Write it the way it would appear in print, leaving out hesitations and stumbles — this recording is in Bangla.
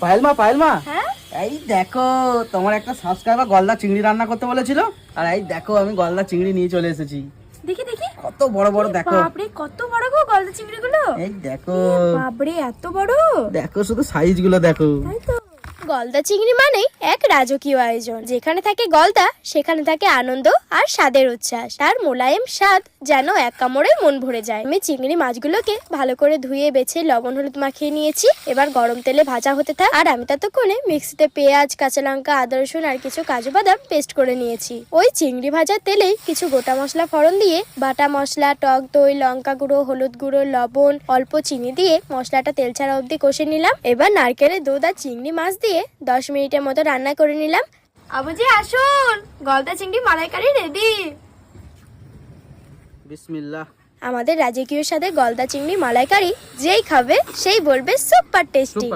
পায়েল মা হ্যাঁ এই দেখো তোমার একটা সাবস্ক্রাইবার গলদা চিংড়ি রান্না করতে বলেছিল, আর এই দেখো আমি গলদা চিংড়ি নিয়ে চলে এসেছি। দেখি দেখি কত বড় বড় দেখো। বাপরে কত বড় গো গলদা চিংড়িগুলো। এই দেখো বাপরে এত বড়। দেখো শুধু সাইজ গুলো দেখো। তাই তো। গলদা চিংড়ি মানেই এক রাজকীয় আয়োজন। যেখানে থাকে গলদা সেখানে থাকে আনন্দ আর স্বাদের উচ্ছ্বাস। তার মোলায়েম স্বাদ যেন এক কামড়ে মন ভরে যায়। আমি চিংড়ি মাছগুলোকে ভালো করে ধুয়ে বেছে লবণ হলুদ মাখিয়ে নিয়েছি। এবার গরম তেলে ভাজা হতে থাক, আর আমি ততক্ষণে মিক্সিতে পেঁয়াজ, কাঁচা লঙ্কা, আদা রসুন আর কিছু কাজু বাদাম পেস্ট করে নিয়েছি। ওই চিংড়ি ভাজার তেলেই কিছু গোটা মশলা ফোড়ন দিয়ে বাটা মশলা, টক দই, লঙ্কা গুঁড়ো, হলুদ গুঁড়ো, লবণ, অল্প চিনি দিয়ে মশলাটা তেল ছাড়া অবধি কষে নিলাম। এবার নারকেলের দুধ আর চিংড়ি মাছ দিয়ে 10 মিনিটের মতো রান্না করে নিলাম। আবুজি আসুন, গলদা চিংড়ি মালাইকারি রেডি। বিসমিল্লাহ। আমাদের রাজকীয় স্বাদে গলদা চিংড়ি মালাইকারি যেই খাবে সেই বলবে সুপার টেস্টি।